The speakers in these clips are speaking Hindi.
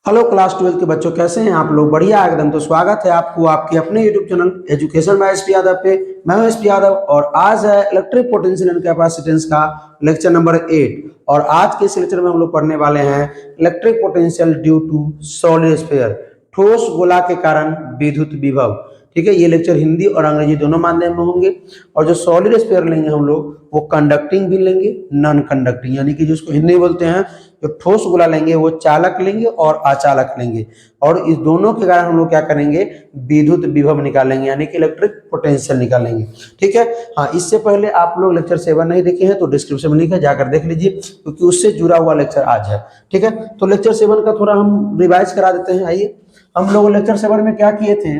हेलो क्लास 12 के बच्चों, कैसे हैं आप लोग? बढ़िया एकदम। तो स्वागत है आपको आपके अपने YouTube channel education by SP Yadav पे। मैं हूं एसपी यादव और आज है इलेक्ट्रिक पोटेंशियल एंड कैपेसिटेंस का लेक्चर नंबर 8। और आज के इस लेक्चर में हम लोग पढ़ने वाले हैं electric potential due to solid sphere, ठोस गोला के कारण विद्युत विभव। ठीक है, ये लेक्चर हिंदी और अंग्रेजी दोनों माध्यम में होंगे। और जो सॉलिड स्फीयर लेंगे हम लोग वो कंडक्टिंग भी लेंगे, नॉन कंडक्टिंग, यानी कि जिसको हिंदी में बोलते हैं। जो ठोस गोला लेंगे वो चालक लेंगे और अचालक लेंगे। और इस दोनों के कारण हम लोग क्या करेंगे, विद्युत विभव निकालेंगे, यानी कि इलेक्ट्रिक पोटेंशियल निकालेंगे। ठीक है, हाँ, इससे पहले आप लोग लेक्चर 7 नहीं देखे हैं तो डिस्क्रिप्शन में लिखा है, जाकर देख लीजिए, क्योंकि उससे जुड़ा हुआ लेक्चर आज है। ठीक है, तो लेक्चर 7 का थोड़ा हम रिवाइज करा देते हैं। आइए, हम लोग लेक्चर 7 में क्या किए थे,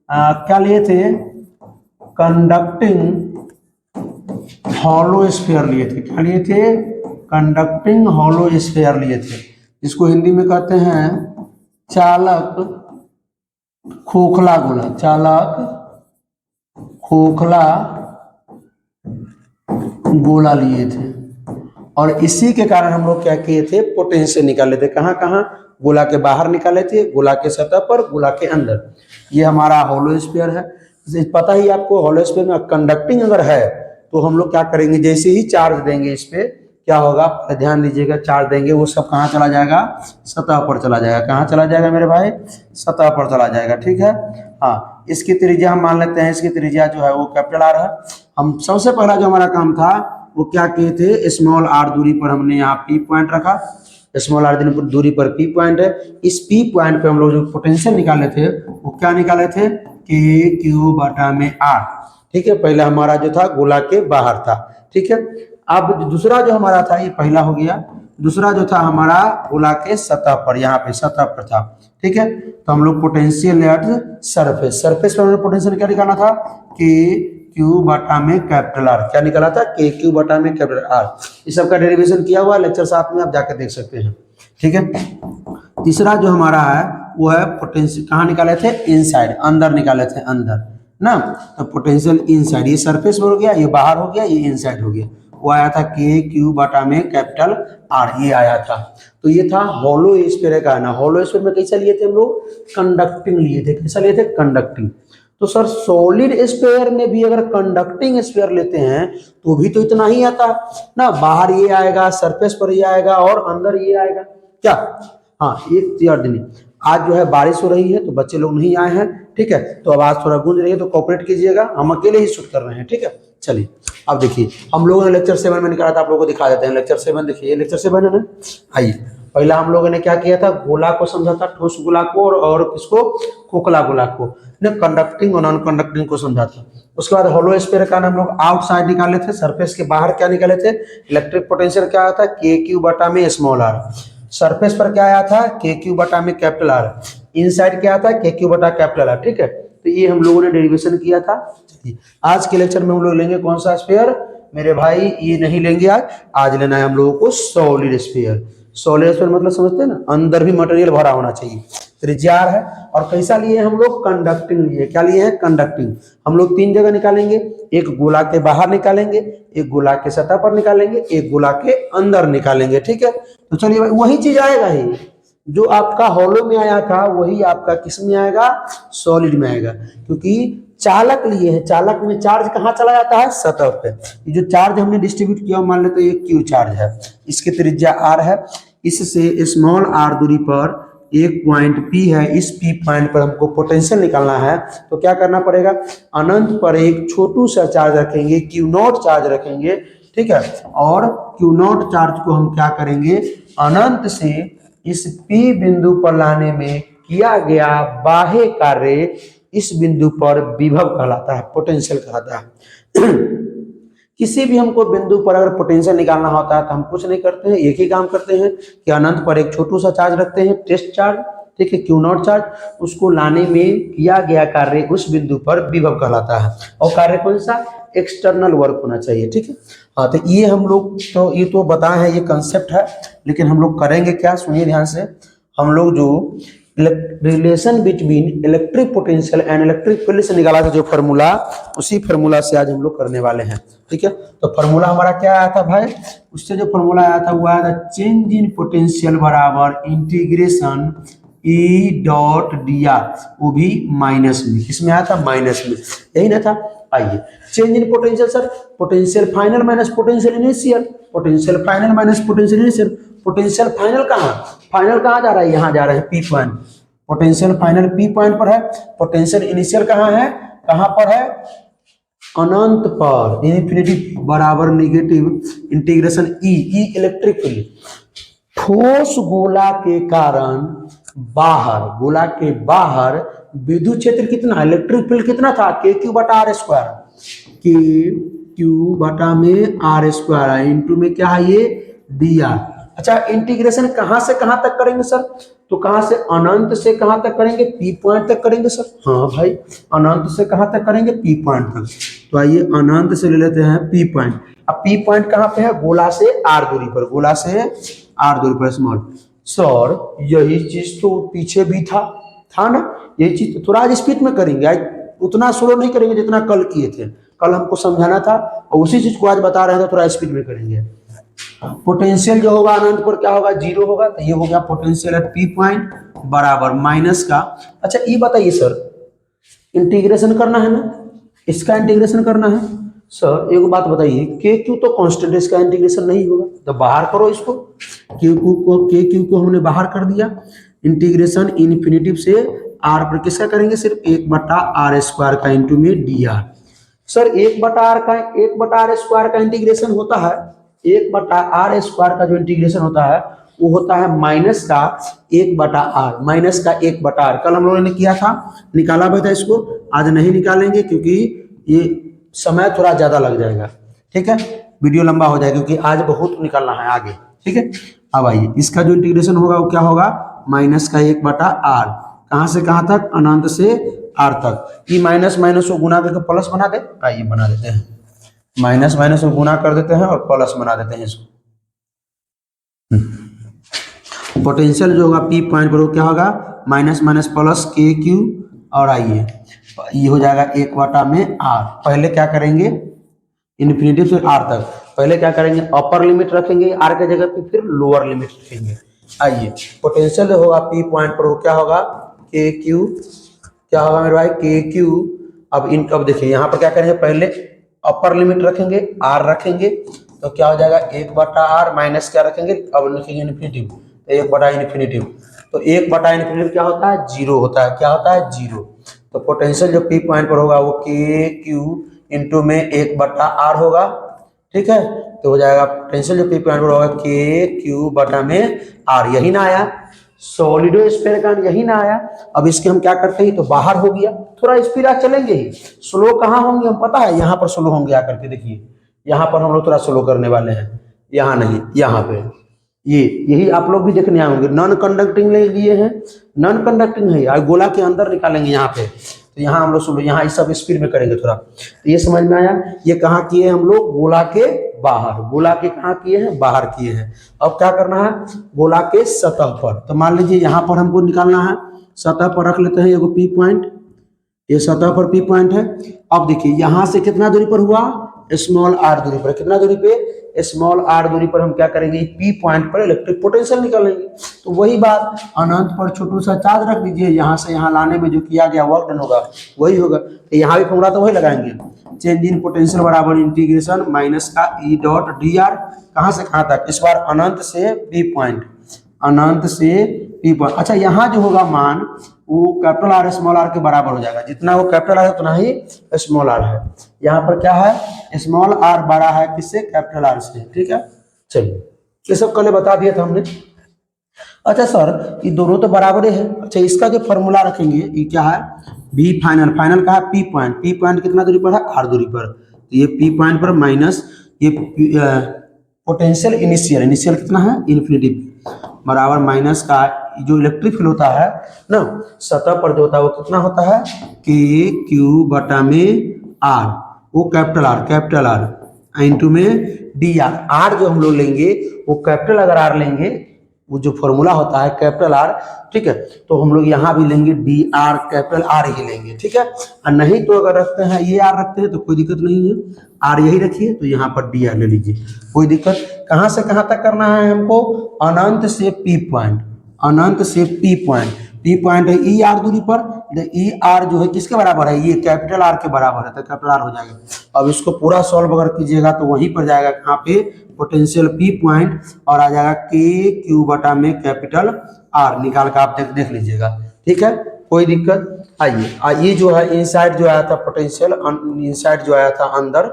क्या लिए थे, कंडक्टिंग हॉलो स्फीयर लिए थे। क्या लिए थे? कंडक्टिंग हॉलो स्फीयर लिए थे, जिसको हिंदी में कहते हैं चालक खोखला गोला। चालक खोखला गोला लिए थे। और इसी के कारण हम लोग क्या किए थे, पोटेंशियल निकाले थे। कहाँ कहाँ? गोला के बाहर निकाले थे, गोला के सतह पर, गोला के अंदर। ये हमारा हॉलो स्फीयर है। पता ही आपको, हॉलो स्फीयर में कंडक्टिंग अगर है तो हम लोग क्या करेंगे, जैसे ही चार्ज देंगे इस पे क्या होगा, ध्यान दीजिएगा, चार्ज देंगे वो सब कहाँ चला जाएगा, सतह पर चला जाएगा। कहाँ चला जाएगा मेरे भाई? सतह पर चला जाएगा। ठीक है, हाँ, इसकी त्रिज्या हम मान लेते हैं, इसकी त्रिज्या जो है वो कैपिटल आर है। हम सबसे पहला जो हमारा काम था वो क्या किए थे, स्मॉल आर दूरी पर हमने यहाँ पी पॉइंट रखा। स्मॉल आर दूरी पर पी पॉइंट है। इस पी पॉइंट पे हम लोग जो पोटेंशियल निकाले थे वो क्या निकाले थे, के क्यू बटा में आर। ठीक है, पहला हमारा जो था गोला के बाहर था। ठीक है, अब दूसरा जो हमारा था, ये पहला हो गया। दूसरा जो था हमारा गोला के सतह पर, यहाँ पे सतह पर था। ठीक है, तो हम लोग पोटेंशियल एट सरफेस, सरफेस पर हमने पोटेंशियल क्या निकालना था, के क्यू बटा में कैपिटल आर। क्या निकाला था? के क्यू बटा में कैपिटल आर। इस सब का डेरिवेशन किया हुआ लेक्चर 7 में, आप जाकर देख सकते हैं। ठीक है, तीसरा जो हमारा है वो है पोटेंशियल, कहाँ निकाले थे, इनसाइड, अंदर निकाले थे, अंदर ना। तो पोटेंशियल इनसाइड, ये सरफेस पर हो गया, ये बाहर हो गया, ये इनसाइड हो गया। वो आया था के क्यू बटा में कैपिटल आर, ये आया था। तो ये था हॉलो स्फीयर का ना। हॉलो स्फीयर में कैसा लिए थे हम लोग, कंडक्टिंग लिए थे। कैसा लिए थे? कंडक्टिंग। तो सर सॉलिड स्फीयर में भी अगर कंडक्टिंग स्फीयर लेते हैं तो भी तो इतना ही आता ना, बाहर ये आएगा, सरफेस पर ये आएगा और अंदर ये आएगा। क्या? हाँ, एक याद नहीं, आज जो है बारिश हो रही है तो बच्चे लोग नहीं आए हैं। ठीक है, तो आवाज थोड़ा गूंज रही है तो कोऑपरेट कीजिएगा, हम अकेले ही शूट कर रहे हैं। ठीक है, चलिए अब देखिए, हम लोगों ने लेक्चर 7 में निकाला था, आप लोगों को दिखा देते हैं। लेक्चर 7 देखिए, लेक्चर 7 है ना। आइए, पहला हम लोगों ने क्या किया था, गोला को समझा था, ठोस गोला को, और किसको, खोखला गोला को, कंडक्टिंग और नॉन कंडक्टिंग को समझा था। उसके बाद हॉलो स्फीयर का हम लोग आउटसाइड निकाले थे, सरफेस के बाहर क्या निकाले थे, इलेक्ट्रिक पोटेंशियल क्या आया था, के क्यू बटा में स्मॉल आर। सरफेस पर क्या आया था, के क्यू बटा में कैपिटल आर। इनसाइड क्या आता है, के क्यू बटा कैपिटल आर। ठीक है, तो ये हम लोगों ने डेरिवेशन किया था। आज के लेक्चर में हम लोग लेंगे कौन सा स्फीयर मेरे भाई, ये नहीं लेंगे आज लेना है हम लोगों को सॉलिड स्फीयर। सॉलिड स्फीयर मतलब समझते हैं ना, अंदर भी मटेरियल भरा होना चाहिए। त्रिज्या है। और कैसा लिए हम लोग, कंडक्टिंग लिए। क्या लिए हैं? कंडक्टिंग। हम लोग 3 जगह निकालेंगे, एक गोला के बाहर निकालेंगे, एक गोला के सतह पर निकालेंगे, एक गोला के अंदर निकालेंगे। ठीक है, तो चलिए भाई, वही चीज आएगा ही जो आपका हॉलो में आया था, वही आपका किस में आएगा, सॉलिड में आएगा। क्योंकि चालक लिए है, चालक में चार्ज कहाँ चला जाता है, सतह पे। ये जो चार्ज हमने डिस्ट्रीब्यूट किया, मान लेते हैं ये क्यू चार्ज है, इसकी त्रिज्या आर है, इससे स्मॉल आर दूरी पर एक पॉइंट पी है, इस पी पॉइंट पर हमको पोटेंशियल निकालना है। तो क्या करना पड़ेगा, अनंत पर एक छोटू सा चार्ज रखेंगे, क्यू नॉट चार्ज रखेंगे। ठीक है, और क्यू नॉट चार्ज को हम क्या करेंगे, अनंत से इस पी बिंदु पर लाने में किया गया बाह्य कार्य इस बिंदु पर विभव कहलाता है, पोटेंशियल कहलाता है। किसी भी हमको बिंदु पर अगर पोटेंशियल निकालना होता है तो हम कुछ नहीं करते हैं, एक ही काम करते हैं कि अनंत पर एक छोटू सा चार्ज रखते हैं, टेस्ट चार्ज। ठीक है, क्यू नॉट चार्ज, उसको लाने में किया गया कार्य उस बिंदु पर विभव कहलाता है। और कार्य कौन सा, एक्सटर्नल वर्क होना चाहिए। ठीक है, हाँ, तो ये हम लोग तो ये तो बताए हैं, ये कंसेप्ट है, लेकिन हम लोग करेंगे क्या, सुनिए ध्यान से। हम लोग जो relation between electric potential and electric field से निकाला था जो फार्मूला, उसी फार्मूला से आज हम लोग करने वाले हैं। ठीक है, तो फार्मूला हमारा क्या आया था भाई, उससे जो फार्मूला आया था वो आया था चेंज इन पोटेंशियल बराबर integration E dot D R, वो भी माइनस में, किसमें आया था, माइनस में, यही ना था। आइए change in potential sir, potential final minus potential initial, potential final minus potential initial, potential final कहाँ जा रहा है, यहाँ जा रहा है P point, potential final P point पर है, पोटेंशियल इनिशियल कहाँ है, कहाँ पर है, अनंत पर, इन्फिनिटी बराबर नेगेटिव इंटीग्रेशन ई, इलेक्ट्रिक फील्ड, ठोस गोला के कारण बाहर, गोला के बाहर विद्युत क्षेत्र कितना, इलेक्ट्रिक फील्ड कितना था, के क्यू बटा आर स्क्वायर, के क्यू बटा में आर स्क्वायर इंटू में क्या है ये डी आर। अच्छा इंटीग्रेशन कहां से कहां तक करेंगे सर, तो कहां से, अनंत से कहां तक करेंगे, पी पॉइंट तक करेंगे सर, हाँ भाई अनंत से कहां तक करेंगे, पी पॉइंट तक। तो आइए अनंत से ले लेते हैं पी पॉइंट। अब पी पॉइंट कहां पे है, गोला से आर दूरी पर, गोला से आर दूरी पर स्मॉल। सर यही चीज तो पीछे भी था ना, यही चीज थोड़ा आज स्पीड में करेंगे, आज उतना स्लो नहीं करेंगे जितना कल किए थे, कल हमको समझाना था और उसी चीज को आज बता रहे हैं, तो थोड़ा स्पीड में करेंगे। पोटेंशियल जो होगा अनंत पर क्या होगा, जीरो होगा, तो ये हो गया पोटेंशियल एट पी पॉइंट बराबर माइनस का। अच्छा ये बताइए सर, इंटीग्रेशन करना है ना, इसका इंटीग्रेशन करना है सर, एक बात बताइए, के क्यू तो कांस्टेंट, इसका इंटीग्रेशन नहीं होगा, तो बाहर करो इसको, के क्यू को हमने बाहर कर दिया, इंटीग्रेशन इन्फिनिटिव से आर पर किसका करेंगे, सिर्फ एक बटा आर स्क्वायर का इंटू में डी आर। सर एक बटा आर स्क्वायर का इंटीग्रेशन होता है, एक बटा आर स्क्वायर का जो इंटीग्रेशन होता है वो होता है माइनस का एक बटा आर, माइनस का एक बटा आर, कल हम लोगों ने किया था, निकाला भी था इसको, आज नहीं निकालेंगे क्योंकि ये समय थोड़ा ज्यादा लग जाएगा, ठीक है, वीडियो लंबा हो जाएगा क्योंकि आज बहुत निकालना है आगे, ठीक है। अब आइए इसका जो इंटीग्रेशन होगा वो क्या होगा, माइनस का एक बटा आर, कहां से कहां तक, अनंत से आर तक, ये माइनस माइनस को गुना करके प्लस बना दे, आइए बना देते हैं, माइनस माइनस को गुना कर देते हैं और प्लस बना देते हैं इसको। पोटेंशियल जो होगा पी पॉइंट पर वो क्या होगा, माइनस माइनस प्लस के क्यू, और आइए ये हो जाएगा एक बटा में आर। पहले क्या करेंगे, इन्फिनिटी से आर तक, पहले क्या करेंगे, अपर लिमिट रखेंगे आर के जगह पे, फिर लोअर लिमिट रखेंगे। आइए पोटेंशियल जो होगा पी पॉइंट पर वो क्या होगा, के क्यू, क्या होगा मेरे भाई, के क्यू। अब अब देखिए यहाँ पर क्या करेंगे, पहले अपर लिमिट रखेंगे, आर रखेंगे, तो क्या हो जाएगा, एक बटा आर माइनस क्या रखेंगे, अब लिखेंगे इन्फिनिटिव, तो एक बटा इन्फिनिटिव, तो एक बटा इन्फिनिटिव क्या होता है, जीरो होता है, क्या होता है, जीरो। तो पोटेंशियल जो पी पॉइंट पर होगा वो के क्यू इंटू में एक बटा आर होगा, ठीक है, तो हो जाएगा पोटेंशियल जो पी पॉइंट पर होगा के क्यू बटा में आर, यही ना आया, सॉलिडो स्फीयर का यही ना आया। अब इसके हम क्या करते हैं, तो बाहर हो गया, थोड़ा स्पीड आज चलेंगे ही, स्लो कहाँ होंगे हम पता है, यहाँ पर स्लो होंगे आकर के, देखिए यहाँ पर हम लोग थोड़ा स्लो करने वाले हैं, यहाँ नहीं, यहाँ पे ये यही आप लोग भी देखने आएंगे, नॉन कंडक्टिंग ले लिए हैं, नॉन कंडक्टिंग है, गोला के अंदर निकालेंगे यहाँ पे, तो यहाँ हम लोग सुनो, यहाँ इस सब स्पीड में करेंगे थोड़ा, तो ये समझ में आया, ये कहाँ किए हम लोग, गोला के बाहर, गोला के कहाँ किए हैं, बाहर किए हैं। अब क्या करना है, गोला के सतह पर, तो मान लीजिए यहाँ पर हमको निकालना है, सतह पर रख लेते हैं एगो पी पॉइंट, ये सतह पर पी पॉइंट है। अब देखिए यहाँ से कितना दूरी पर हुआ, स्मॉल आर दूरी पर, कितना दूरी पे, स्मॉल आर दूरी पर हम क्या करेंगे, पी पॉइंट पर इलेक्ट्रिक पोटेंशियल निकालेंगे। तो वही बात, अनंत पर छोटू सा चार्ज रख दीजिए, यहाँ से यहाँ लाने में जो किया गया वर्क डन होगा वही होगा, तो यहाँ भी फॉर्मूला तो वही लगाएंगे, चेंज इन पोटेंशियल बराबर इंटीग्रेशन माइनस का ई डॉट डी आर, कहाँ से कहाँ तक, इस बार अनंत से पी पॉइंट, अनंत से पी पॉइंट। अच्छा यहाँ जो होगा मान वो कैपिटल आर स्मॉल आर के बराबर हो जाएगा, जितना वो कैपिटल आर है उतना ही स्मॉल आर है, यहाँ पर क्या है, स्मॉल आर बड़ा है किससे, कैपिटल आर से, ठीक है। चलिए ये सब कल बता दिया था हमने। अच्छा सर ये दोनों तो बराबर है, अच्छा इसका जो फॉर्मूला रखेंगे ये क्या है, बी फाइनल, फाइनल का है पी पॉइंट, पी पॉइंट कितना दूरी पर है, आर दूरी पर, तो ये पी पॉइंट पर माइनस ये पोटेंशियल इनिशियल, इनिशियल कितना है, इन्फिनिटी बराबर माइनस का जो इलेक्ट्रिक फील्ड होता है ना सतह पर जो होता है वो कितना होता है, के क्यू बटा में आर, वो कैपिटल आर इंटू में डी आर, आर जो हम लोग लेंगे वो कैपिटल अगर आर लेंगे, वो जो फॉर्मूला होता है कैपिटल आर, ठीक है, तो हम लोग यहाँ भी लेंगे डी आर, कैपिटल आर ही लेंगे, ठीक है। और नहीं तो अगर रखते हैं ये आर रखते हैं तो कोई दिक्कत नहीं है, आर यही रखिए, तो यहाँ पर डी आर ले लीजिए, कोई दिक्कत। कहाँ से कहाँ तक करना है हमको, अनंत से पी पॉइंट, अनंत से पी पॉइंट, पी पॉइंट है ई आर दूरी पर, ई आर जो है किसके बराबर है, ये कैपिटल आर के बराबर है, तो कैपिटल आर हो जाएगा। अब इसको पूरा सॉल्व अगर कीजिएगा तो वहीं पर जाएगा कहाँ पे, पोटेंशियल पी पॉइंट, और आ जाएगा के क्यू बटा में कैपिटल आर, निकाल कर आप देख लीजिएगा, ठीक है, कोई दिक्कत। आइए ये जो है इनसाइड जो आया था पोटेंशियल, इनसाइड जो आया था अंदर,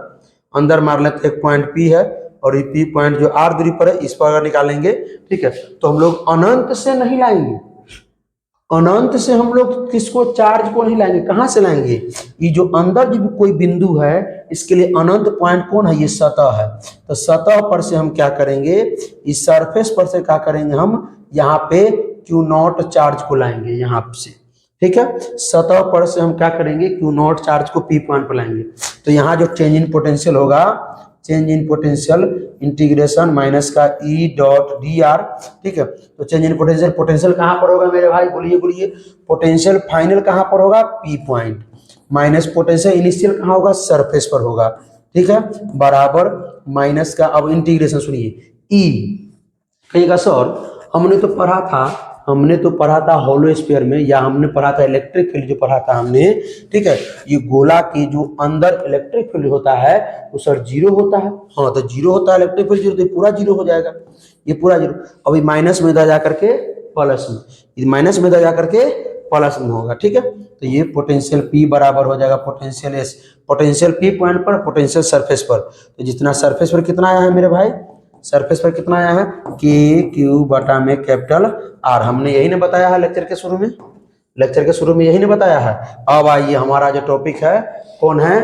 अंदर मार लेते एक पॉइंट पी है, और ये पी पॉइंट जो आर दूरी पर है इस पर अगर निकालेंगे, ठीक है, तो हम लोग अनंत से नहीं लाएंगे, अनंत से हम लोग किसको, चार्ज को नहीं लाएंगे, कहां से लाएंगे, ये जो अंदर जो कोई बिंदु है इसके लिए अनंत पॉइंट कौन है, ये सतह है, तो सतह पर से हम क्या करेंगे, इस सरफेस पर से क्या करेंगे, हम यहाँ पे क्यू नॉट चार्ज को लाएंगे यहाँ से, ठीक है, सतह पर से हम क्या करेंगे, क्यू नॉट चार्ज को पी पॉइंट पर लाएंगे, तो यहाँ जो चेंज इन पोटेंशियल होगा, change in potential integration minus का ई डॉट डी आर, ठीक है, तो चेंज इन पोटेंशियल, पोटेंशियल कहाँ पर होगा मेरे भाई, बोलिए बोलिए, पोटेंशियल फाइनल कहाँ पर होगा, P point, minus potential initial कहाँ होगा, सरफेस पर होगा, ठीक है, बराबर माइनस का, अब इंटीग्रेशन सुनिए, ई कहिएगा सर हमने तो पढ़ा था होलो स्फीयर में, या हमने पढ़ा था इलेक्ट्रिक फील्ड जो पढ़ा था हमने, ठीक है, ये गोला के जो अंदर इलेक्ट्रिक फील्ड होता है वो सर जीरो होता है, हाँ तो जीरो होता है इलेक्ट्रिक फील्ड जीरो, तो पूरा जीरो हो जाएगा, ये पूरा जीरो, अभी माइनस में इधर जा करके प्लस में, माइनस में इधर जा करके प्लस में होगा, ठीक है, तो ये पोटेंशियल पी बराबर हो जाएगा potential S, potential P point पर, पोटेंशियल सरफेस पर, तो जितना सरफेस पर कितना आया है मेरे भाई, सरफेस पर कितना आया है, के क्यू बटा में कैपिटल आर, हमने यही ना बताया है लेक्चर के शुरू में, लेक्चर के शुरू में यही ना बताया है। अब आइए हमारा जो टॉपिक है कौन है,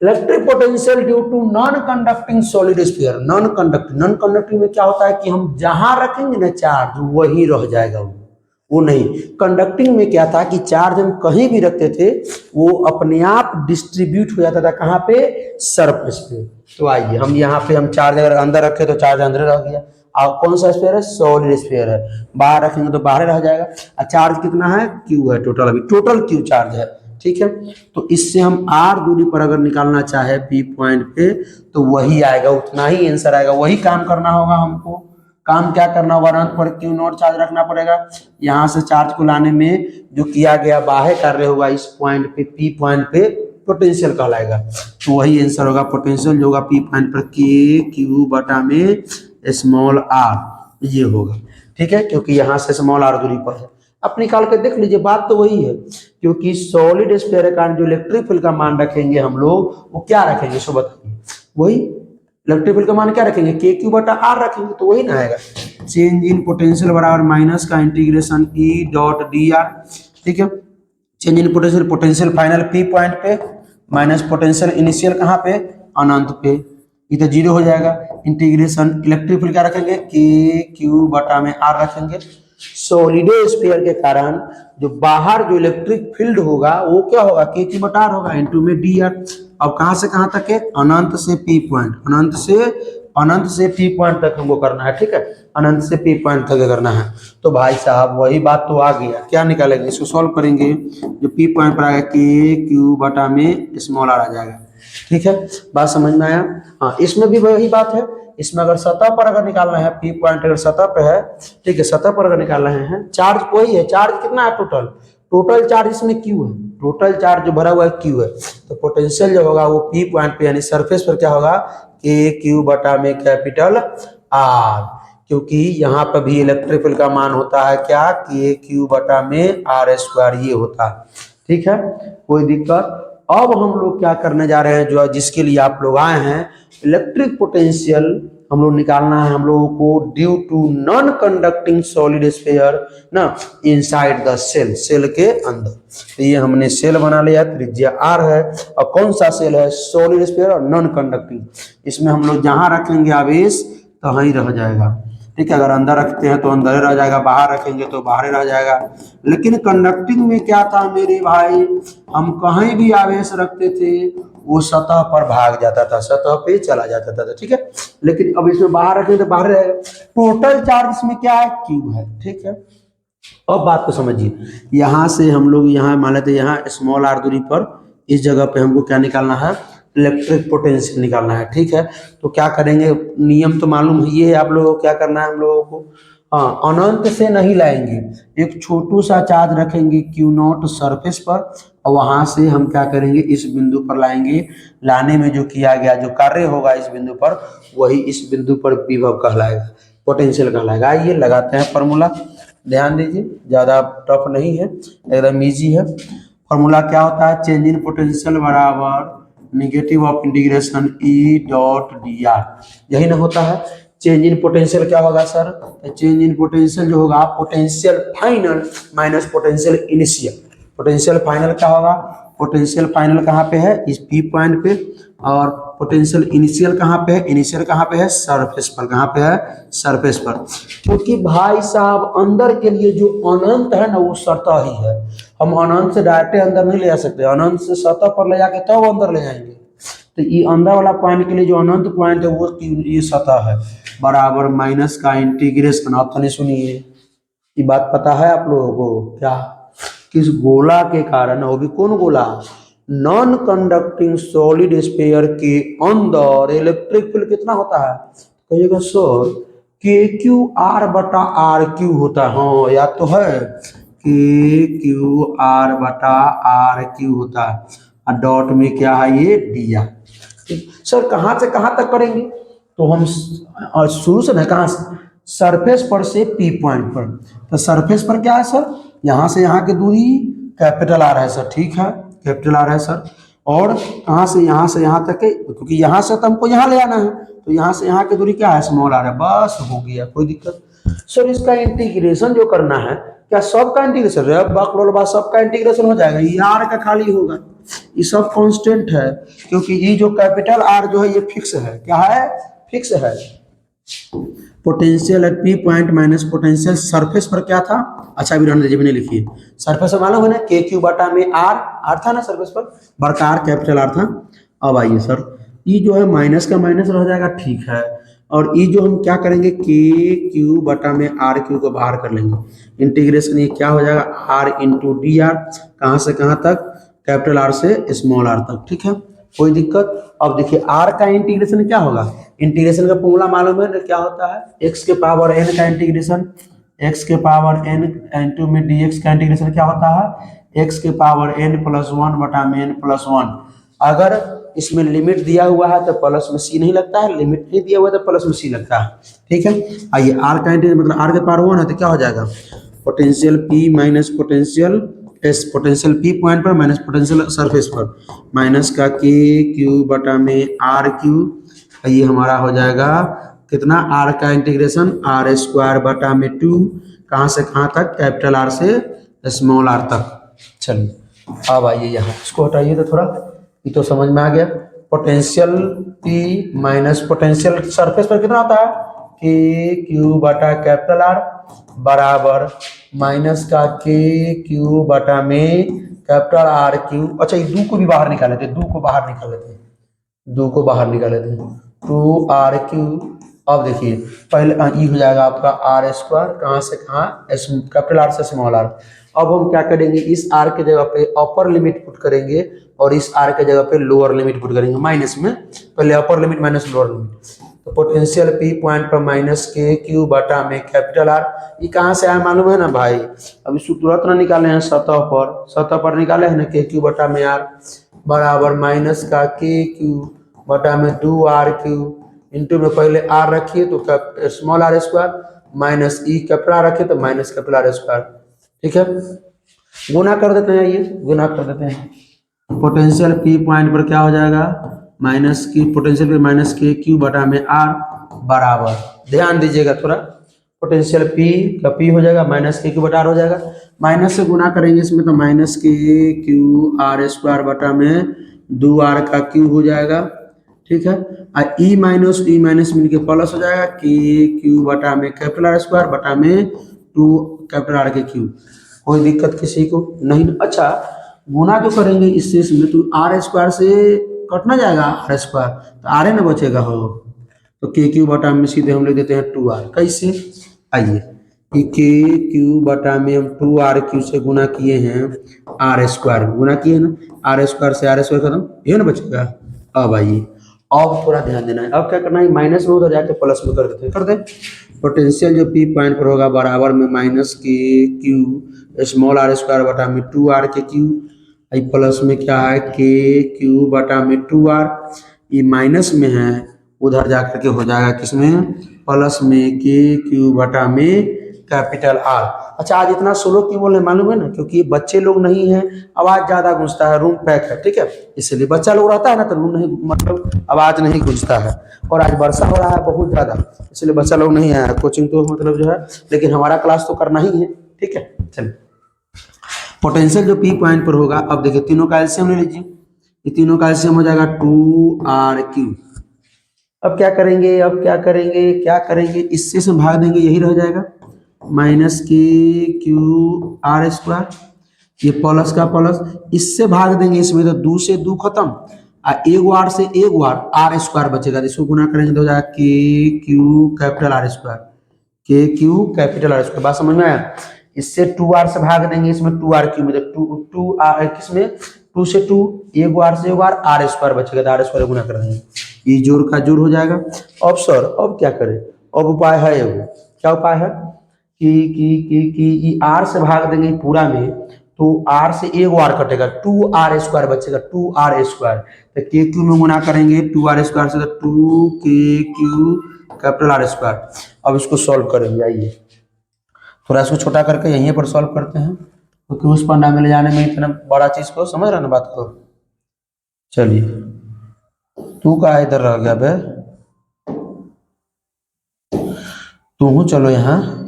electric potential due to non conducting solid sphere, non conducting में क्या होता है कि हम जहां रखेंगे ना चार्ज वही रह जाएगा, वो नहीं, कंडक्टिंग में क्या था कि चार्ज हम कहीं भी रखते थे वो अपने आप डिस्ट्रीब्यूट हो जाता था, कहाँ पे, सरफेस पे, तो आइए हम यहाँ पे हम चार्ज अगर अंदर रखे तो चार्ज अंदर रह गया, और कौन सा स्फीयर है, सॉलिड स्फीयर है, बाहर रखेंगे तो बाहर रह जाएगा, और चार्ज कितना है, क्यू है टोटल, अभी टोटल क्यू चार्ज है, ठीक है, तो इससे हम आर दूरी पर अगर निकालना चाहे पी पॉइंट पे तो वही आएगा, उतना ही आंसर आएगा, वही काम करना होगा हमको, काम क्या करना होगा, अनंत पर क्यू नॉट चार्ज रखना पड़ेगा, यहाँ से चार्ज को लाने में जो किया गया बाह्य कार्य होगा इस पॉइंट पे, पी पॉइंट पे पोटेंशियल कहलाएगा, तो वही आंसर होगा पोटेंशियल जो होगा पी पॉइंट पर के क्यू बटा में स्मॉल आर, ये होगा, ठीक है, क्योंकि यहाँ से स्मॉल आर दूरी पर है, आप निकाल के देख लीजिए, बात तो वही है, क्योंकि सॉलिड स्फीयर के कारण जो इलेक्ट्रिक फील्ड का मान रखेंगे हम लोग वो क्या रखेंगे, सो बताइए, वही इलेक्ट्रिक फील्ड का मान क्या रखेंगे, के क्यू बटा आर रखेंगे, तो वही ना आएगा, चेंज इन पोटेंशियल बराबर माइनस का integration E dot D R, ठीक है, change in potential, potential final P point पे माइनस पोटेंशियल इनिशियल कहाँ पे, अनंत पे, ये तो जीरो हो जाएगा, इंटीग्रेशन इलेक्ट्रिक फील्ड क्या रखेंगे, के क्यू बटा में आर रखेंगे, सॉलिड स्फीयर के कारण जो बाहर जो इलेक्ट्रिक फील्ड होगा वो क्या होगा, के क्यू बटा आर होगा, इनटू में डी आर, अब कहां से कहां तक है, अनंत से पी पॉइंट, अनंत से पी पॉइंट तक हमको करना है, ठीक है, अनंत से पी पॉइंट तक करना है, तो भाई साहब वही बात तो आ गया, क्या निकालेंगे, इसको सॉल्व करेंगे, जो पी पॉइंट पर आएगा के क्यू बटा में स्मॉल आर आ जाएगा, ठीक है, बात समझ में आया, हाँ इसमें भी वही बात है, इसमें अगर सतह पर अगर निकालना है, पी पॉइंट अगर सतह पे है, ठीक है, सतह पर अगर निकाल रहे हैं, चार्ज वही है, चार्ज कितना है टोटल चार्ज इसमें क्यू है, टोटल चार्ज जो भरा हुआ है क्यू है, तो पोटेंशियल जो होगा वो पी पॉइंट पे यानी सरफेस पर क्या होगा, के क्यू बटा में कैपिटल आर, क्योंकि यहाँ पर भी इलेक्ट्रिक फील्ड का मान होता है क्या, के क्यू बटा में आर स्क्वायर, ये होता है, ठीक है, कोई दिक्कत। अब हम लोग क्या करने जा रहे हैं, जो जिसके लिए आप लोग आए हैं, इलेक्ट्रिक पोटेंशियल हम लोग निकालना है हम लोगों को due to non conducting solid sphere ना इनसाइड द सेल, सेल के अंदर, तो ये हमने सेल बना लिया, त्रिज्या आर है, और कौन सा सेल है, सॉलिड स्फीयर और नॉन कंडक्टिंग, इसमें हम लोग जहां रखेंगे आवेश तो वहीं रह जाएगा, ठीक है, अगर अंदर रखते हैं तो अंदर रह जाएगा, बाहर रखेंगे तो बाहर रह जाएगा, लेकिन कंडक्टिंग में क्या था मेरे भाई, हम कहीं भी आवेश रखते थे वो सतह पर भाग जाता था, सतह पे चला जाता था, ठीक है, लेकिन अब इसमें बाहर रखेंगे तो बाहर रहेगा, टोटल चार्ज इसमें क्या है, क्यू है, ठीक है, अब बात को समझिए, यहाँ से हम लोग यहाँ मान लेते हैं, यहाँ स्मॉल आर दूरी पर इस जगह पे हमको क्या निकालना है, इलेक्ट्रिक पोटेंशियल निकालना है, ठीक है, तो क्या करेंगे, नियम तो मालूम ही है आप लोगों को, क्या करना है हम लोगों को, हाँ अनंत से नहीं लाएंगे, एक छोटू सा चार्ज रखेंगे क्यू नॉट सरफेस पर और वहां से हम क्या करेंगे इस बिंदु पर लाएंगे। लाने में जो किया गया जो कार्य होगा इस बिंदु पर वही इस बिंदु पर विभव कहलाएगा, पोटेंशियल कहलाएगा। आइए लगाते हैं फॉर्मूला, ध्यान दीजिए ज़्यादा टफ नहीं है, एकदम इजी है। फॉर्मूला क्या होता है, चेंज इन पोटेंशियल बराबर negative of integration E dot D R, यही ना होता है। चेंज इन पोटेंशियल क्या होगा सर, चेंज इन पोटेंशियल जो होगा potential final minus potential initial. Potential final क्या होगा, पोटेंशियल फाइनल कहाँ पे है, इस पी पॉइंट पे, और पोटेंशियल इनिशियल कहाँ पे है, इनिशियल कहाँ पे है, सरफेस पर। कहाँ पे है, सरफेस पर। क्योंकि भाई साहब अंदर के लिए जो अनंत है ना वो सतह ही है, हम अनंत से डायरेक्ट अंदर नहीं ले जा सकते, अनंत से सतह पर ले जाके तब अंदर ले जाएंगे। तो ये अंदर वाला पॉइंट के लिए जो अनंत पॉइंट है वो ये सतह है, बराबर माइनस का इंटीग्रेशन। आप तो सुनिए ये बात पता है आप लोगों को क्या, किस गोला के कारण, वो भी कौन गोला, नॉन कंडक्टिंग सॉलिड स्फीयर के अंदर इलेक्ट्रिक फील्ड कितना होता है, कहिएगा सर के क्यू आर बटा आर क्यू होता है। हाँ याद तो है, के क्यू आर बटा आर क्यू होता है, और डॉट में क्या है ये डी आर। सर कहाँ से कहाँ तक करेंगे, तो हम शुरू से ना कहाँ से, सरफेस पर से पी पॉइंट पर। तो सरफेस पर क्या है सर, यहाँ से यहाँ की दूरी कैपिटल आर है सर, ठीक है कैपिटल आर है सर। और कहाँ से यहाँ तक है, क्योंकि यहाँ से तो हमको यहाँ ले आना है, तो यहाँ से यहाँ की दूरी क्या है, स्मॉल आर है, बस हो गया, कोई दिक्कत। सर इसका इंटीग्रेशन जो करना है, क्या सबका इंटीग्रेशन, सबका इंटीग्रेशन हो जाएगा, ये आर का खाली होगा, ये सब कांस्टेंट है, क्योंकि ये जो कैपिटल आर जो है ये फिक्स है, क्या है, फिक्स है। Potential at P point minus potential surface पर क्या था, अच्छा अभी रहने दीजिए, मैंने लिखिए सरफेस पर मालूम है ना, के क्यू बटा में आर, आर था ना सरफेस पर, बड़का आर कैपिटल आर था। अब आइए सर ये जो है माइनस का माइनस रह जाएगा, ठीक है, और ये जो हम क्या करेंगे के क्यू बटा में आर क्यू को बाहर कर लेंगे, इंटीग्रेशन ये क्या हो जाएगा आर इंटू डी आर, कहाँ से कहाँ तक, कैपिटल आर से स्मॉल आर तक, ठीक है कोई दिक्कत। अब देखिए आर का इंटीग्रेशन क्या होगा, इंटीग्रेशन का फॉर्मूला मालूम है ना क्या होता है, एक्स के पावर एन का इंटीग्रेशन, एक्स के पावर एन इंटू में डी एक्स का इंटीग्रेशन क्या होता है, एक्स के पावर एन प्लस वन बटा में एन प्लस वन। अगर इसमें लिमिट दिया हुआ है तो प्लस में सी नहीं लगता है, लिमिट नहीं दिया हुआ है तो प्लस में सी लगता है, ठीक है। आइए आर का इंटीग्रेशन मतलब आर के पावर वन है तो क्या हो जाएगा, potential P minus potential S, potential P point पर माइनस पोटेंशियल सरफेस पर, माइनस का के क्यू बटा में आर क्यू, ये हमारा हो जाएगा कितना, आर का इंटीग्रेशन आर स्क्वायर बटा में टू, कहाँ से कहाँ तक, कैपिटल आर से स्मॉल आर तक। चलिए अब आइए यहाँ इसको हटाइए तो थोड़ा, ये तो समझ में आ गया। Potential P minus potential surface पर कितना होता है, के क्यू बटा कैपिटल आर बराबर माइनस का के क्यू बटा में कैपिटल आर क्यू। अच्छा ये दो को भी बाहर निकाल लेते हैं, दो को बाहर निकाल लेते हैं, दो को बाहर निकाल लेते हैं, टू आर क्यू। अब देखिए पहले ये हो जाएगा आपका आर स्क्वायर, कहाँ से कहाँ, कैपिटल आर से स्मॉल आर। अब हम क्या करेंगे, इस आर के जगह पे अपर लिमिट पुट करेंगे और इस आर के जगह पे लोअर लिमिट पुट करेंगे, माइनस में पहले upper limit minus lower limit. तो पोटेंशियल पी पॉइंट पर माइनस के क्यू बटा में कैपिटल आर, ये कहाँ से आया मालूम है ना भाई, अभी तुरंत ना निकाले हैं, सतह पर निकाले हैं ना, के क्यू बटा में आर बराबर माइनस का के क्यू बटा में टू आर क्यू, इंटू में पहले आर रखिए तो small R square, minus E capital R रखिए तो माइनस कैपिटल आर स्क्वायर, ठीक है। गुना कर देते हैं, ये गुना कर देते हैं, पोटेंशियल पी पॉइंट पर क्या हो जाएगा, माइनस की पोटेंशियल पे माइनस के क्यू बटा में आर बराबर, ध्यान दीजिएगा थोड़ा, पोटेंशियल पी का पी हो जाएगा माइनस के क्यू बटा आर हो जाएगा, माइनस से गुना करेंगे इसमें तो माइनस के क्यू आर स्क्वायर बटा में दो आर का क्यू हो जाएगा, ठीक है। और ई माइनस मिलके प्लस हो जाएगा, के क्यू बटा में कैपिटल आर स्क्वायर बटा में टू कैपिटल आर के क्यू, कोई दिक्कत किसी को नहीं। अच्छा गुना जो करेंगे इससे इसमें तो आर स्क्वायर से कटना जाएगा, आर स्क्वायर तो आर न बचेगा हो, तो के क्यू बटा में सीधे हम लिख देते हैं टू आर, कैसे, आइए कि के क्यू बटा में हम टू आर क्यू से गुना किए हैं, आर स्क्वायर में गुना किए ना, आर स्क्वायर से आर स्क्वायर खत्म, ये ना बचेगा। अब आइए अब थोड़ा ध्यान देना है, अब क्या करना है, माइनस में उधर जाके प्लस में कर देते हैं, कर दे। पोटेंशियल जो पी पॉइंट पर होगा बराबर में माइनस के क्यू स्मॉल आर स्क्वायर बटा में 2r के क्यू, प्लस में क्या है के क्यू बटा में 2r, ये माइनस में है उधर जाकर के हो जाएगा किसमें, प्लस में के क्यू बटा में कैपिटल आर। अच्छा आज इतना स्लो क्यों बोल रहे हैं मालूम है ना, क्योंकि बच्चे लोग नहीं है, आवाज ज्यादा गूंजता है, रूम पैक है, ठीक है, इसलिए बच्चा लोग रहता है ना तो रूम नहीं मतलब आवाज नहीं गूंजता है, और आज वर्षा हो रहा है बहुत ज्यादा, इसलिए बच्चा लोग नहीं आया, कोचिंग तो मतलब जो है, लेकिन हमारा क्लास तो करना ही है, ठीक है। चलिए पोटेंशियल जो पी पॉइंट पर होगा, अब देखिए तीनों का एलसीएम ले लीजिए, ये तीनों का एलसीएम हो जाएगा 2r3। अब क्या करेंगे, अब क्या करेंगे, क्या करेंगे, इससे से भाग देंगे, यही रह जाएगा माइनस के क्यू आर स्क्वायर, ये प्लस का प्लस, इससे भाग देंगे इसमें तो 2 से 2 खत्म, एक बार से एक बार आर स्क्वायर बचेगा, इसको गुना करेंगे तो हो जाएगा के क्यू कैपिटल आर स्क्वायर, के क्यू कैपिटल आर स्क्वायर। बात समझ में आया, इससे 2r से भाग देंगे, इसमें 2r क्यू में टू आर किसमें 2 से 2, एक बार से एक बार आर स्क्वायर बचेगा तो आर स्क्वायर गुना कर देंगे, ये जोड़ का जोड़ हो जाएगा। अब सर अब क्या करें, अब उपाय है एगो, क्या उपाय है कि आर से भाग देंगे पूरा में, तो आर से एक बार कटेगा, 2r स्क्वायर बचेगा, 2r स्क्वायर, तो के क्यू में गुना करेंगे 2r स्क्वायर से, तो 2k कैपिटल आर स्क्वायर। अब इसको सॉल्व करेंगे, आइए थोड़ा इसको छोटा करके यहीं पर सॉल्व करते हैं, क्योंकि उस पन्ना में ले जाने में इतना बड़ा चीज को समझ रहा ना बात को। चलिए तू का इधर रह गया बे, तू हूँ, चलो यहाँ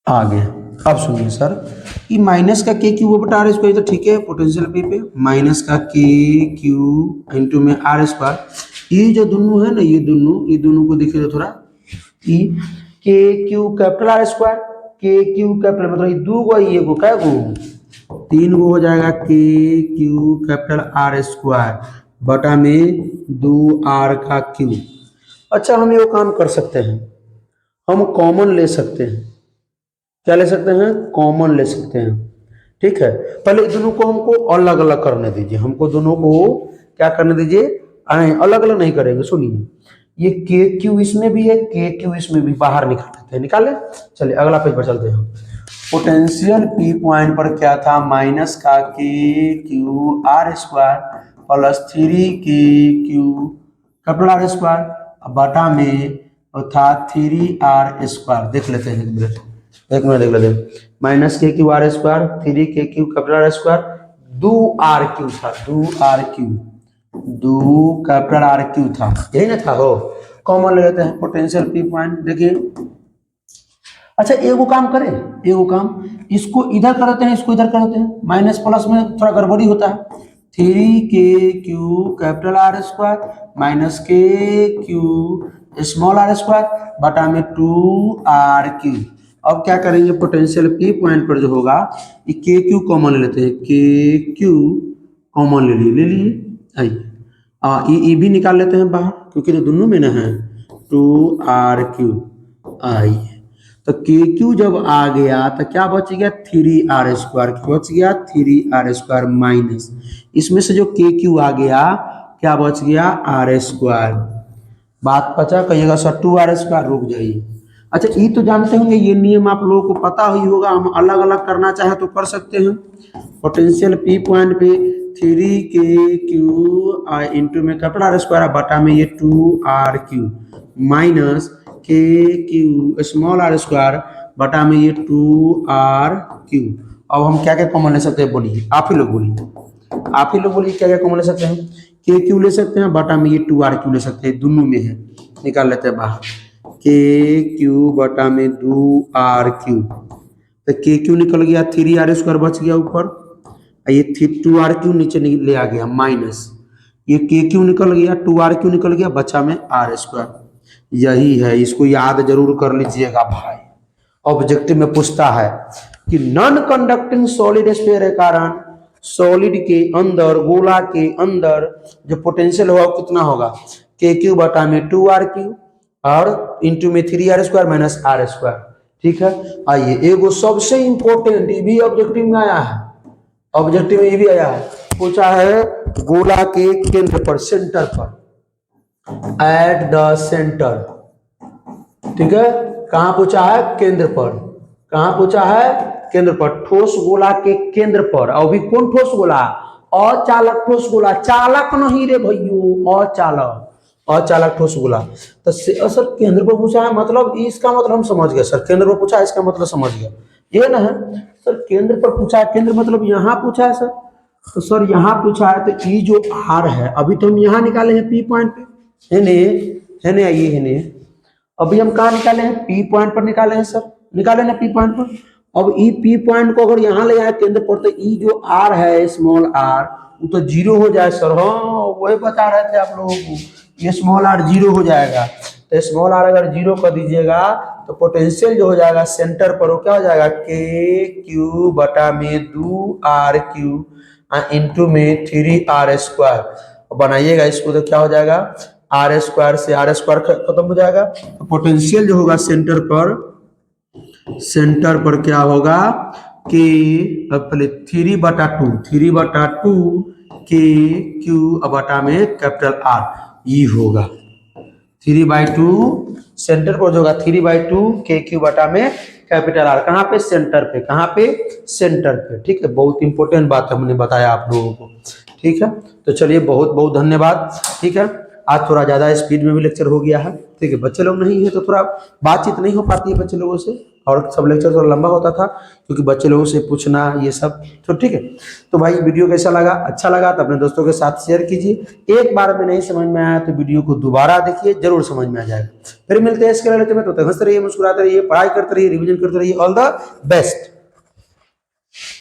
आ गया। अब सुनिए सर, ये माइनस का के क्यू बटा आर स्क्वायर तो ठीक है, पोटेंशियल पी पे माइनस का के क्यू इंटू में आर स्क्वायर, ये जो दोनों है ना, ये दोनों को देखिए थोड़ा, ई के क्यू कैपिटल आर स्क्वायर, के क्यू कैपिटल मतलब ये दो गो, ये गो क्या गो 3 गो हो जाएगा, के क्यू कैपिटल आर स्क्वायर बटा में 2r का क्यू। अच्छा हम ये काम कर सकते हैं, हम कॉमन ले सकते हैं, क्या ले सकते हैं, कॉमन ले सकते हैं, ठीक है। पहले दोनों को हमको अलग अलग करने दीजिए, हमको दोनों को क्या करने दीजिए, अलग अलग नहीं करेंगे, सुनिए ये के क्यू इसमें भी है, के क्यू इसमें भी, बाहर निकाल लेते हैं, निकाले। चलिए अगला पेज पर चलते हैं। पोटेंशियल पी पॉइंट पर क्या था, माइनस का के क्यू आर स्क्वायर प्लस 3 के क्यू कैपिटल आर स्क्वायर बटा में था 3r स्क्वायर। देख लेते हैं एक मिनट देख लेते हैं, माइनस के क्यू आर स्क्वायर 3 के Q capital R square, 2r Q था, 2r Q, 2 capital R Q था, यही ना था हो, कॉमन ले लेते हैं पोटेंशियल पी पॉइंट। देखिए अच्छा एगो काम करें, एगो काम, इसको इधर कर देते हैं, इसको इधर कर देते हैं, माइनस प्लस में थोड़ा गड़बड़ी होता है, 3k capital R square minus के क्यू स्मॉल आर स्क्वायर बटा में 2r क्यू। अब क्या करेंगे, पोटेंशियल पी पॉइंट पर जो होगा ये के क्यू कॉमन ले लेते हैं, के क्यू कॉमन ले लिए आइए, ये भी निकाल लेते हैं बाहर, क्योंकि तो दोनों में ना है 2r क्यू। आइए तो के क्यू जब आ गया तो क्या बच गया, 3r स्क्वायर, बच गया 3r स्क्वायर माइनस, इसमें से जो के क्यू आ गया क्या बच गया, आर स्क्वायर। बात पचा कहिएगा सर 2r स्क्वायर, रुक जाइए। अच्छा ये तो जानते होंगे, ये नियम आप लोगों को पता ही होगा, हम अलग अलग करना चाहे तो कर सकते हैं। पोटेंशियल पी पॉइंट पे 3k इंटू में कैपिटल आर स्क्वायर बटा में ये 2r क्यू माइनस के क्यू स्मॉल आर स्क्वायर बटा में ये 2r क्यू। अब हम क्या क्या कॉमन ले सकते हैं, बोलिए आप ही लोग बोलिए, आप ही लोग बोलिए क्या क्या कॉमन ले सकते हैं, के क्यू ले सकते हैं बटा में ये 2r क्यू ले सकते हैं, दोनों में है, निकाल लेते हैं बाहर, के क्यू बटा में 2r क्यू, तो के क्यू निकल गया, 3r स्क्वायर बच गया ऊपर, ये 2r क्यू नीचे ले आ गया माइनस, ये के क्यू निकल गया, 2r क्यू निकल गया, बचा में आर स्क्वायर। यही है, इसको याद जरूर कर लीजिएगा भाई, ऑब्जेक्टिव में पूछता है कि नॉन कंडक्टिंग सॉलिड स्फीयर के कारण सॉलिड के अंदर, गोला के अंदर जो पोटेंशियल होगा कितना होगा, के क्यू बटा में 2r क्यू और इंटू में 3r square minus are square, ठीक है। आइए एगो सबसे इंपॉर्टेंट, ये भी ऑब्जेक्टिव में आया है, ऑब्जेक्टिव में ये भी आया है, पूछा है गोला के केंद्र पर, सेंटर पर, एट द सेंटर, ठीक है। कहां पूछा है? केंद्र पर। कहां पूछा है? केंद्र पर। ठोस गोला के केंद्र पर। और भी कौन ठोस गोला? अचालक ठोस गोला, चालक नहीं रे भैयो, अचालक, अचालक ठोस गोला। तो सर केंद्र पर पूछा है, मतलब इसका मतलब हम समझ गए सर, केंद्र पर पूछा है इसका मतलब समझ गया, ये ना है सर। केंद्र पर पूछा है, केंद्र मतलब यहाँ पूछा है सर, तो सर यहाँ पूछा है तो ये जो आर है, अभी तो हम यहाँ निकाले हैं पी पॉइंट पे, है ने आइए, है ने अभी हम कहाँ निकाले हैं? पी पॉइंट पर निकाले हैं सर, निकाले ना पी पॉइंट पर। अब ई पी पॉइंट को अगर यहाँ ले आए केंद्र पर, तो ई जो आर है, स्मॉल आर, वो तो जीरो हो जाए सर। हाँ वही बता रहे थे आप लोगों को, ये स्मॉल आर जीरो हो जाएगा। तो स्मॉल आर अगर जीरो कर दीजिएगा तो पोटेंशियल जो हो जाएगा सेंटर पर, वो क्या हो जाएगा? के क्यू बटा में 2r³ इंटू में 3r²। बनाइएगा इसको तो क्या हो जाएगा? r² से r² खत्म हो जाएगा। तो पोटेंशियल जो होगा सेंटर पर क्या होगा? कि पहले 3/2 के क्यू बटा में कैपिटल R, ये होगा 3/2 सेंटर पर जो होगा 3/2 के क्यू बटा में कैपिटल R। कहाँ पे? सेंटर पे। कहाँ पे? सेंटर पे, ठीक है। बहुत इंपॉर्टेंट बात हमने बताया आप लोगों को, ठीक है। तो चलिए बहुत बहुत धन्यवाद, ठीक है। आज थोड़ा ज़्यादा स्पीड में भी लेक्चर हो गया है, ठीक है। बच्चे लोग नहीं है तो थोड़ा बातचीत नहीं हो पाती है बच्चे लोगों से, और सब लेक्चर थोड़ा लंबा होता था क्योंकि बच्चे लोगों से पूछना ये सब, तो ठीक है। तो भाई वीडियो कैसा लगा? अच्छा लगा तो अपने दोस्तों के साथ शेयर कीजिए। एक बार में नहीं समझ में आया तो वीडियो को दोबारा देखिए, जरूर समझ में आ जाएगा। फिर मिलते हैं इसके लेक्चर में, तो हंसते रहिए, मुस्कुराते रहिए, पढ़ाई करते रहिए, रिविजन करते रहिए। All the best.